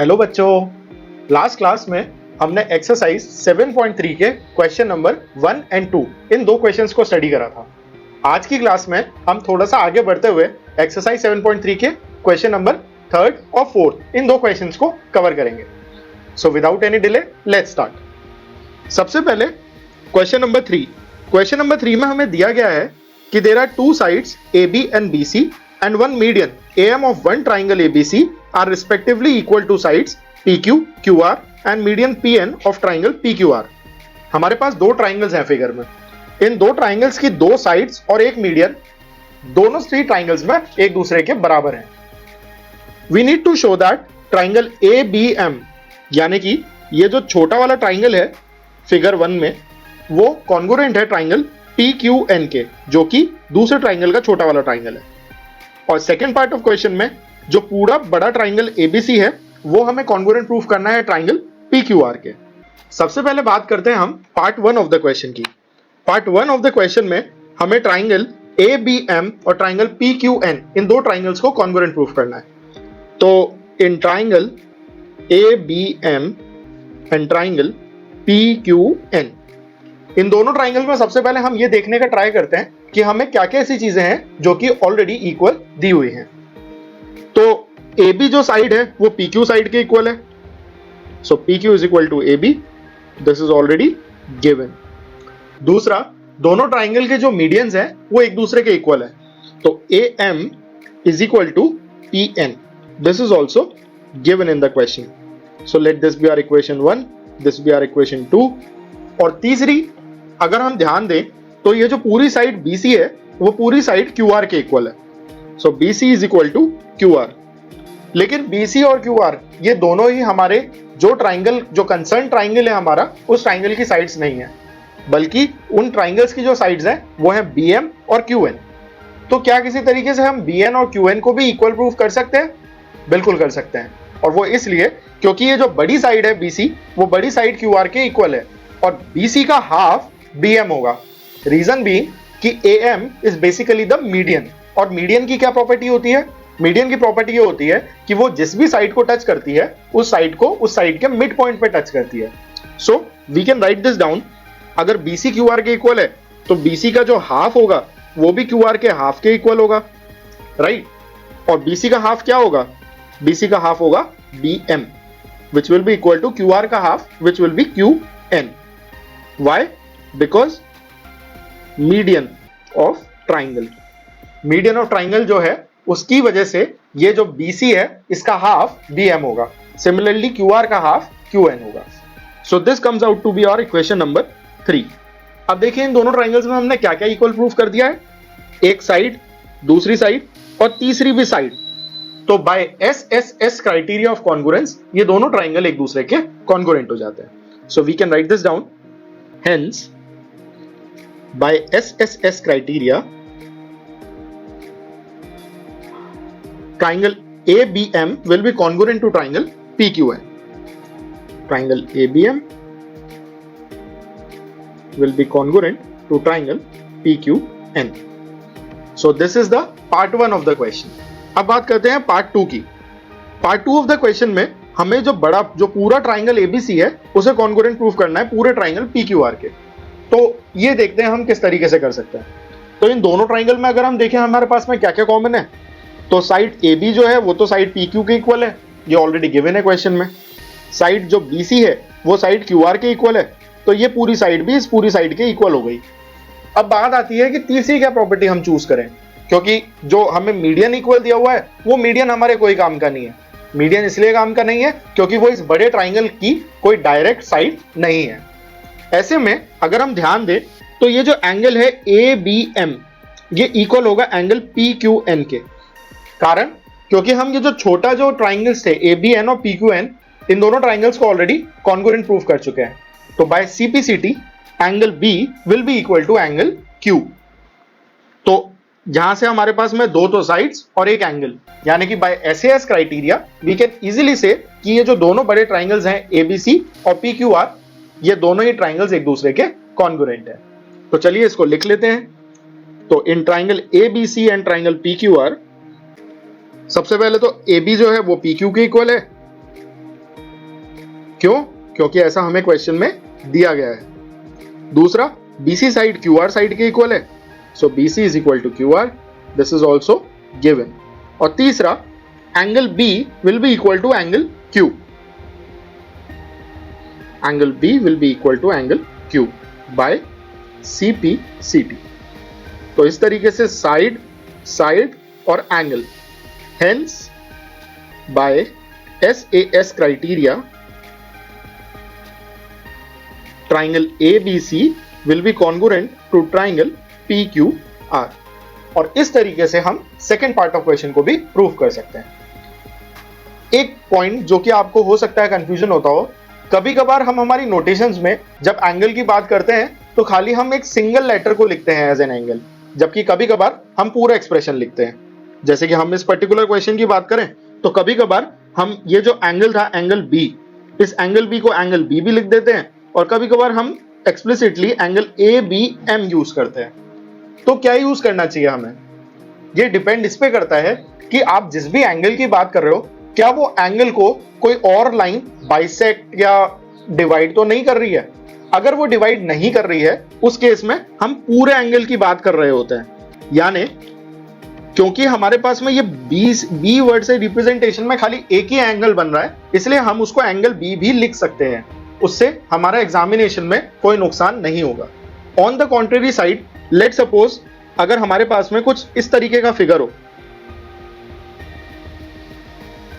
Hello बच्चों, last class में हमने एक्सरसाइज 7.3 के क्वेश्चन नंबर 1 एंड 2 इन दो क्वेश्चंस को स्टडी करा था। आज की क्लास में हम थोड़ा सा आगे बढ़ते हुए एक्सरसाइज 7.3 के क्वेश्चन नंबर 3 और 4 इन दो क्वेश्चंस को कवर करेंगे। So without any delay let's start. सबसे पहले क्वेश्चन नंबर 3। क्वेश्चन नंबर 3 में हमें दिया गया है कि there are two sides AB and BC and one median AM of one triangle ABC are respectively equal to sides PQ, QR and median PN of triangle PQR। हमारे पास दो triangles हैं figure में। इन दो ट्राइंगल्स की दो sides और एक median दोनों थ्री ट्राइंगल्स में एक दूसरे के बराबर हैं। We need to show that triangle ABM यानी कि ये जो छोटा वाला ट्राइंगल है फिगर 1 में वो कॉन्ग्रुएंट है ट्राइंगल PQN के, जो कि दूसरे ट्राइंगल का छोटा वाला ट्राइंगल है। और सेकेंड पार्ट ऑफ क्वेश्चन में जो पूरा बड़ा ट्राइंगल ABC है वो हमें कॉन्ग्रुएंट प्रूफ करना है ट्राइंगल PQR के। सबसे पहले बात करते हैं हम पार्ट 1 ऑफ द क्वेश्चन की। पार्ट 1 ऑफ द क्वेश्चन में हमें ट्राइंगल ABM और ट्राइंगल PQN इन दो ट्राइंगल्स को कॉन्ग्रुएंट प्रूफ करना है। तो in triangle ABM and triangle PQN, इन दोनों ट्राइंगल में सबसे पहले हम ये देखने का ट्राई करते हैं कि हमें क्या क्या ऐसी चीजें हैं जो कि ऑलरेडी इक्वल दी हुई हैं। तो AB जो साइड है वो PQ साइड के इक्वल है। So PQ is equal to AB, this is already given. दूसरा, दोनों ट्राइंगल के जो मीडियंस हैं वो एक दूसरे के इक्वल है। तो AM is equal to PN, this is also given in the question. So let this be our equation 1, this be our equation 2। और तीसरी, अगर हम ध्यान दें तो ये जो पूरी साइड BC है वो पूरी साइड QR के इक्वल है। So BC is equal to QR। लेकिन BC और QR ये दोनों ही हमारे जो ट्राइंगल, जो कंसर्न ट्राइंगल है हमारा, उस ट्राइंगल की साइड्स नहीं है, बल्कि उन ट्राइंगल्स की जो साइड्स हैं वो है BM और QN। तो क्या किसी तरीके से हम BN और QN को भी इक्वल प्रूफ कर सकते हैं? बिल्कुल कर सकते हैं। और वो इसलिए क्योंकि ये जो बड़ी साइड है BC वो बड़ी साइड QR के इक्वल है और BC का हाफ BM होगा। रीजन बीइंग कि AM is basically the median. और मीडियन की क्या प्रॉपर्टी होती है? मीडियन की प्रॉपर्टी ये होती है कि वो जिस भी साइड को टच करती है उस साइड को उस साइड के मिड पॉइंट पे टच करती है। So we can write this down. अगर BC QR के इक्वल है तो BC का जो हाफ होगा वो भी QR के हाफ के इक्वल होगा, राइट? और BC का हाफ क्या होगा? BC का हाफ होगा BM, which will be equal to QR का half, which will be QN. Why? Because median of triangle, median of triangle जो है उसकी वजह से ये जो BC है इसका हाफ BM होगा। सिमिलरली QR का हाफ QN होगा। So this comes out to be our equation number 3। अब देखिए इन दोनों ट्राइंगल्स में हमने क्या क्या इक्वल प्रूफ कर दिया है, एक साइड, दूसरी साइड और तीसरी भी साइड। तो by SSS criteria of congruence ये दोनों ट्राइंगल एक दूसरे के कॉन्ग्रुएंट हो जाते हैं। So we can write this down. Hence by SSS criteria, triangle ABM will be congruent to triangle PQN. Triangle ABM will be congruent to triangle PQN. So this is the part 1 of the question. अब बात करते हैं part 2 की। part 2 of the question में हमें जो पूरा triangle ABC है उसे कॉन्ग्रुएंट प्रूफ करना है पूरे ट्राइंगल PQR के। तो ये देखते हैं हम किस तरीके से कर सकते हैं। तो इन दोनों ट्राइंगल में अगर हम देखें हमारे पास में क्या क्या कॉमन है, तो साइड AB जो है वो तो साइड PQ के इक्वल है, ये ऑलरेडी गिवन है क्वेश्चन में। साइड जो BC है वो साइड QR के इक्वल है, तो ये पूरी साइड भी इस पूरी साइड के इक्वल हो गई। अब बात आती है कि तीसरी क्या प्रॉपर्टी हम चूज करें, क्योंकि जो हमें मीडियन इक्वल दिया हुआ है वो मीडियन हमारे कोई काम का नहीं है। मीडियन इसलिए काम का नहीं है क्योंकि वो इस बड़े ट्राइंगल की कोई डायरेक्ट साइड नहीं है। ऐसे में अगर हम ध्यान दें तो ये जो एंगल है ABM ये इक्वल होगा एंगल PQN के। कारण क्योंकि हम ये जो छोटा जो ट्राइंगल्स थे ABN और PQN इन दोनों ट्राइंगल्स को ऑलरेडी कॉन्ग्रुएंट प्रूफ कर चुके हैं। तो by CPCT angle B will be equal to angle Q। तो जहां से हमारे पास में दो तो साइड्स और एक एंगल, यानी कि by SAS criteria we can easily say कि ये जो दोनों बड़े ट्राइंगल्स हैं ABC और PQR ये दोनों ही ट्राइंगल्स एक दूसरे के कॉन्ग्रुएंट है। तो चलिए इसको लिख लेते हैं। तो in triangle ABC and triangle PQR, सबसे पहले तो AB जो है वो PQ के इक्वल है क्यों? क्योंकि ऐसा हमें क्वेश्चन में दिया गया है। दूसरा, BC साइड QR साइड के इक्वल है, so BC is equal to QR, this is also given. और तीसरा, angle B will be equal to angle Q, angle B will be equal to angle Q by CP/CT। तो इस तरीके से side, side और angle, hence by SAS criteria triangle ABC will be congruent to triangle PQR। और इस तरीके से हम सेकेंड पार्ट ऑफ क्वेश्चन को भी प्रूव कर सकते हैं। एक पॉइंट जो कि आपको हो सकता है कंफ्यूजन होता हो, कभी कभार हम हमारी नोटेशंस में जब एंगल की बात करते हैं तो खाली हम एक सिंगल लेटर को लिखते हैं एज एन एंगल, जबकि कभी कभार हम पूरा एक्सप्रेशन लिखते हैं। जैसे कि हम इस पर्टिकुलर क्वेश्चन की बात करें तो कभी कभार हम ये जो एंगल था एंगल B, इस एंगल B को एंगल B भी लिख देते हैं, और कभी कभार हम एक्सप्लिसिटली एंगल ABM यूज करते हैं। तो क्या यूज करना चाहिए हमें? ये डिपेंड इस पे करता है कि आप जिस भी एंगल की बात कर रहे हो, क्या वो एंगल को कोई और लाइन बाइसेक्ट या डिवाइड तो नहीं कर रही है। अगर वो डिवाइड नहीं कर रही है, उस केस में हम पूरे एंगल की बात कर रहे होते हैं। यानी क्योंकि हमारे पास में ये बी वर्ड से रिप्रेजेंटेशन में खाली एक ही एंगल बन रहा है, इसलिए हम उसको एंगल B भी लिख सकते हैं। उससे हमारा एग्जामिनेशन में कोई नुकसान नहीं होगा। On the contrary side, let suppose अगर हमारे पास में कुछ इस तरीके का फिगर हो,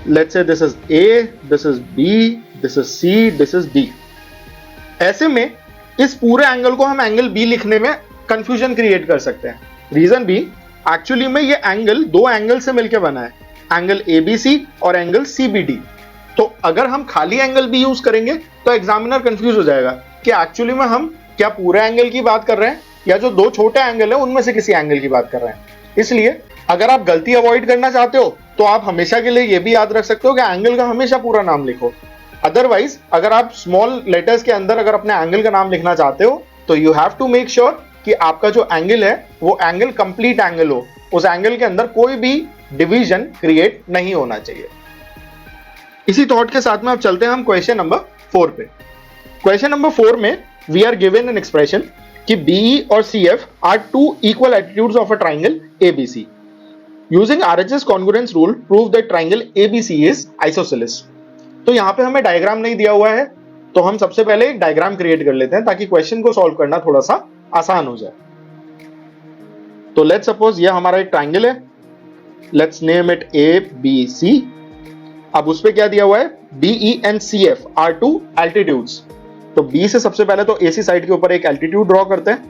let's say this is A, this is B, this is C, this is D। ऐसे में इस पूरे एंगल को हम एंगल B लिखने में कंफ्यूजन क्रिएट कर सकते हैं। रीजन भी, एक्चुअली में ये एंगल दो एंगल से मिलकर बना है, एंगल ABC और एंगल CBD। तो अगर हम खाली एंगल B यूज करेंगे तो एग्जामिनर कंफ्यूज हो जाएगा कि एक्चुअली में हम क्या पूरे एंगल की बात कर रहे हैं या जो दो छोटे एंगल है उनमें से किसी एंगल की बात कर रहे हैं। इसलिए अगर आप गलती अवॉइड करना चाहते हो तो आप हमेशा के लिए ये भी याद रख सकते हो कि एंगल का हमेशा पूरा नाम लिखो। अदरवाइज अगर आप स्मॉल लेटर्स के अंदर अगर अपने एंगल का नाम लिखना चाहते हो तो you have to make sure कि आपका जो एंगल है वो एंगल कंप्लीट एंगल हो, उस एंगल के अंदर कोई भी डिवीजन क्रिएट नहीं होना चाहिए। इसी थॉट के साथ में अब चलते हैं हम क्वेश्चन नंबर 4 पे। क्वेश्चन नंबर 4 में we are given an expression कि BE और CF are two equal altitudes of a triangle ABC। Using RHS congruence rule prove that triangle ABC is isosceles. तो यहाँ पे हमें डायग्राम नहीं दिया हुआ है, तो हम सबसे पहले एक डायग्राम क्रिएट कर लेते हैं ताकि क्वेश्चन को सॉल्व करना थोड़ा सा आसान हो जाए। तो लेट्स सपोज ये हमारा एक ट्राइंगल है, लेट्स नेम इट ABC। अब उस पे क्या दिया हुआ है, BE and CF are two altitudes. तो B से सबसे पहले तो AC साइड के ऊपर एक एल्टीट्यूड ड्रॉ करते हैं,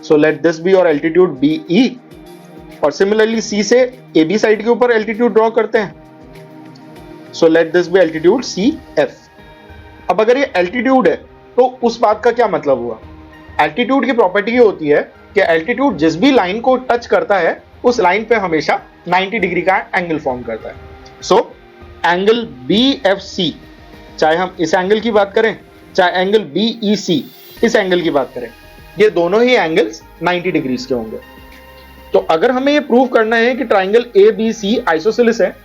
so let this be our altitude BE। और सिमिलरली C से AB साइड के ऊपर एल्टीट्यूड ड्रॉ करते हैं, so let this be altitude CF। अब अगर ये एल्टीट्यूड है तो उस बात का क्या मतलब हुआ? एल्टीट्यूड की प्रॉपर्टी ये होती है कि एल्टीट्यूड जिस भी लाइन को टच करता है उस लाइन पे हमेशा 90 डिग्री का एंगल फॉर्म करता है। सो एंगल BFC, चाहे हम इस एंगल की बात करें चाहे एंगल BEC इस एंगल की बात करें, ये दोनों ही एंगल्स 90 डिग्रीज के होंगे। तो अगर हमें ये प्रूव करना है कि ट्राइंगल ABC आइसोसेलेस है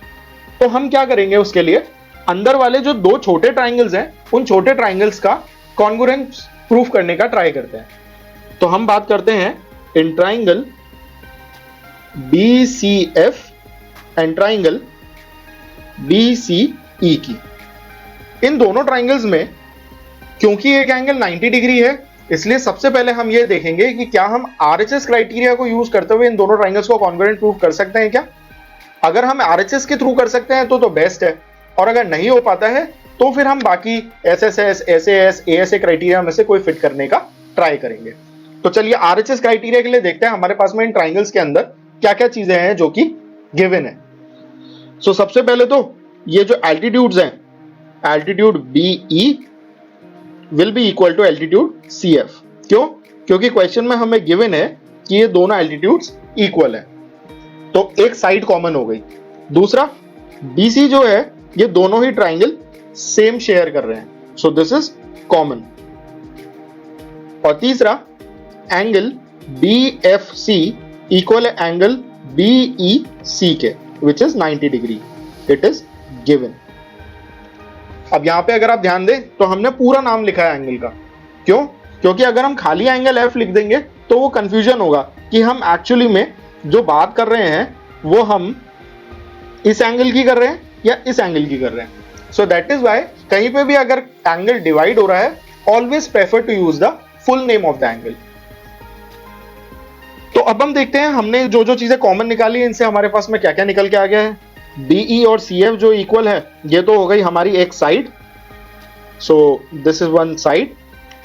तो हम क्या करेंगे, उसके लिए अंदर वाले जो दो छोटे ट्राइंगल्स हैं उन छोटे ट्राइंगल्स का कॉन्ग्रुएंस प्रूफ करने का ट्राई करते हैं। तो हम बात करते हैं in triangle BCF and triangle BCE की। इन दोनों ट्राइंगल्स में क्योंकि एक एंगल 90 डिग्री है, इसलिए सबसे पहले हम ये देखेंगे कि क्या हम RHS क्राइटेरिया को यूज करते हुए इन दोनों ट्राइंगल्स को कॉन्ग्रुएंट प्रूफ कर सकते हैं क्या। अगर हम RHS के थ्रू कर सकते हैं तो बेस्ट है, और अगर नहीं हो पाता है तो फिर हम बाकी SSS, SAS, ASA क्राइटेरिया में से कोई फिट करने का ट्राई करेंगे। तो चलिए RHS क्राइटेरिया के लिए देखते हैं हमारे पास में इन ट्राइंगल्स के अंदर क्या क्या चीजें हैं जो कि गिवन है। सो सबसे पहले तो ये जो एल्टीट्यूड्स हैं, altitude BE will be equal to altitude CF। क्यों? क्योंकि क्वेश्चन में हमें गिवन है कि ये दोनों एल्टीट्यूड्स इक्वल है, तो एक साइड कॉमन हो गई। दूसरा, BC जो है ये दोनों ही ट्राइंगल सेम शेयर कर रहे हैं, सो दिस इज कॉमन। और तीसरा, एंगल BFC इक्वल है एंगल BEC के, which is 90 degree, it is given. अब यहाँ पे अगर आप ध्यान दें तो हमने पूरा नाम लिखा है एंगल का। क्यों? क्योंकि अगर हम खाली एंगल एफ लिख देंगे तो वो कंफ्यूजन होगा कि हम एक्चुअली में जो बात कर रहे हैं वो हम इस एंगल की कर रहे हैं या इस एंगल की कर रहे हैं। सो दैट इज वाई कहीं पे भी अगर एंगल डिवाइड हो रहा है, always prefer to use the full name of the angle. तो अब हम देखते हैं हमने जो जो चीजें कॉमन निकाली इनसे हमारे पास में क्या क्या निकल के आ गया है। BE और CF जो इक्वल है ये तो हो गई हमारी एक side, so this is one side.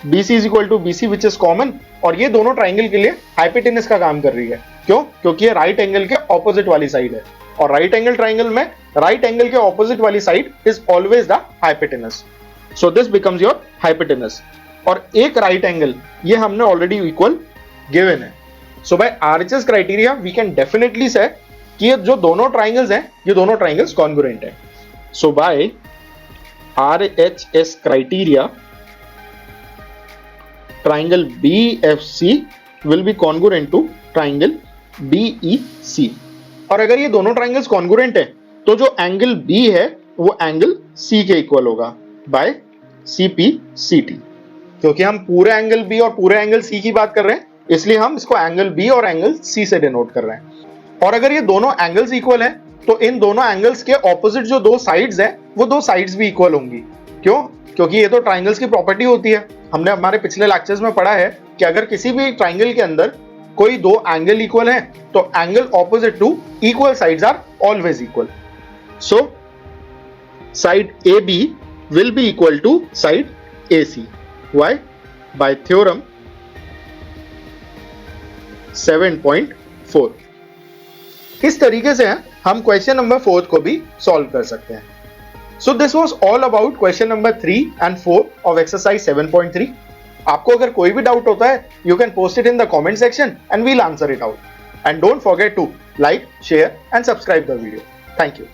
BC is equal to BC which is common, और ये दोनों ट्राइंगल के लिए हाइपोटेनस का काम कर रही है। क्यों? क्योंकि ये राइट एंगल के ऑपोजिट वाली साइड है, और राइट एंगल ट्राइंगल में राइट एंगल के ऑपोजिट वाली side is always the hypotenuse, so this becomes your hypotenuse. और एक राइट एंगल ये हमने ऑलरेडी इक्वल गिवन है। So by RHS criteria we can definitely say कि ये जो दोनों ट्राइंगल्स हैं ये दोनों ट्राइंगल्स कॉन्ग्रुएंट हैं। So by RHS criteria triangle BFC will be congruent to triangle BEC। और अगर ये दोनों ट्राइंगल्स कॉन्ग्रुएंट है तो जो एंगल B है वो एंगल C के इक्वल होगा बाय CPCT। क्योंकि हम पूरे एंगल B और पूरे एंगल C की बात कर रहे हैं इसलिए हम इसको एंगल B और एंगल C से डिनोट कर रहे हैं। और अगर ये दोनों एंगल्स इक्वल हैं तो इन दोनों एंगल्स के ऑपोजिट जो दो साइड्स हैं वो दो साइड्स भी इक्वल होंगी। क्यों? क्योंकि ये तो ट्राइंगल्स की प्रॉपर्टी होती है। हमने हमारे पिछले लेक्चर्स में पढ़ा है कि अगर किसी भी ट्राइंगल के अंदर कोई दो एंगल इक्वल हैं तो angle opposite to equal sides are always equal. So side AB will be equal to side AC। Why? By theorem 7.4। इस तरीके से हम क्वेश्चन नंबर 4 को भी सॉल्व कर सकते हैं। So this was all about question number 3 and 4 of exercise 7.3। आपको अगर कोई भी डाउट होता है you can post it in the comment section and we'll answer it out. And don't forget to like, share and subscribe the video. Thank you.